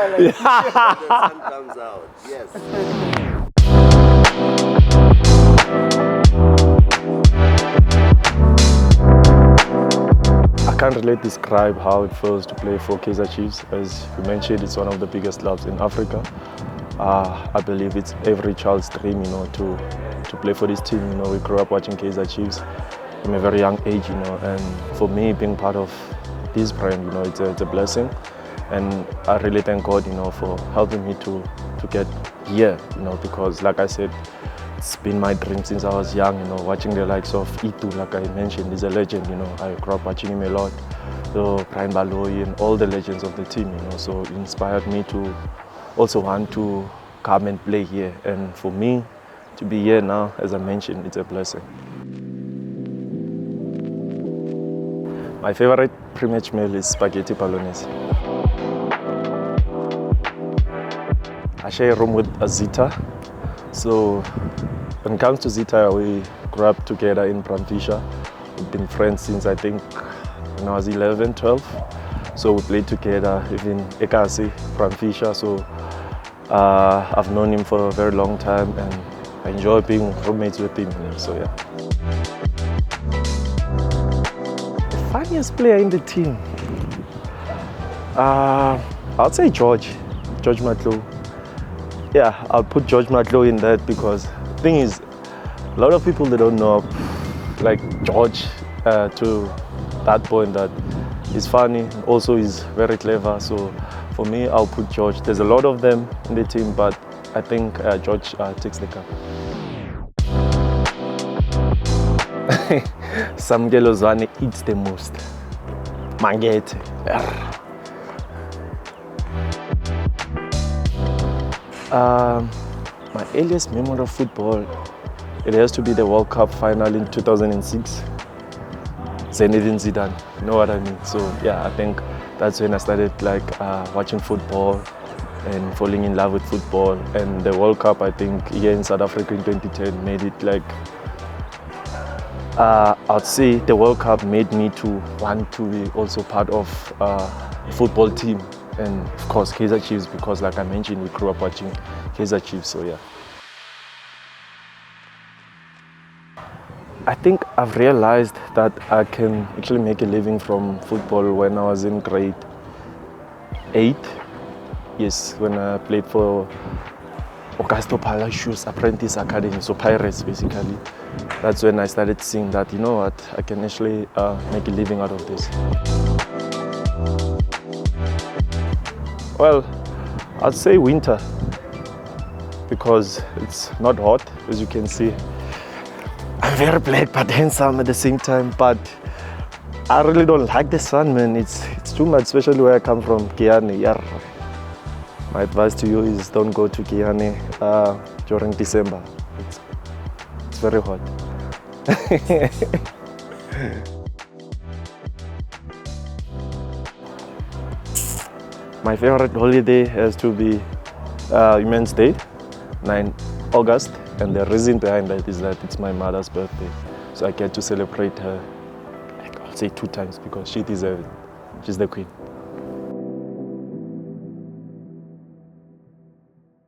smile and the sun comes out. Yes. I can't really describe how it feels to play for Kaizer Chiefs. As you mentioned, it's one of the biggest clubs in Africa. I believe it's every child's dream, to play for this team. We grew up watching Kaizer Chiefs from a very young age, and for me, being part of this brand, it's a blessing. And I really thank God, for helping me to get here, because like I said, it's been my dream since I was young, watching the likes of Itu, like I mentioned, he's a legend, I grew up watching him a lot. So Brian Baloyi and all the legends of the team, so it inspired me to also want to come and play here. And for me to be here now, as I mentioned, it's a blessing. My favorite pre-match meal is spaghetti bolognese. I share a room with Azita. So when it comes to Zita, we grew up together in Bramfisher. We've been friends since I think when I was 11, 12. So we played together, even Ekasi, Bramfisher. So I've known him for a very long time and I enjoy being roommates with him. So yeah. The funniest player in the team? I'd say George Matlo. Yeah, I'll put George Matlo in that because the thing is, a lot of people, they don't know like George to that point that he's funny, also he's very clever. So for me, I'll put George. There's a lot of them in the team, but I think George takes the cup. Samgelo Zwane eats the most. Mangete. My earliest memory of football, it has to be the World Cup final in 2006. Zinedine Zidane, you know what I mean? So yeah, I think that's when I started watching football and falling in love with football. And the World Cup, I think here in South Africa in 2010 made it I'd say the World Cup made me to want to be also part of a football team. And of course, Kaizer Chiefs, because like I mentioned, we grew up watching Kaizer Chiefs, so yeah. I think I've realized that I can actually make a living from football when I was in grade 8. Yes, when I played for Augusto Palacios Apprentice Academy, so Pirates basically. That's when I started seeing that, you know what, I can actually make a living out of this. Well, I'd say winter because it's not hot, as you can see. I'm very black but handsome at the same time, but I really don't like the sun, man. It's too much, especially where I come from, Kiani. My advice to you is don't go to Kiani during December. It's very hot. My favorite holiday has to be Women's Day, 9 August. And the reason behind that is that it's my mother's birthday. So I get to celebrate her, I'll say 2 times because she deserves it. She's the queen.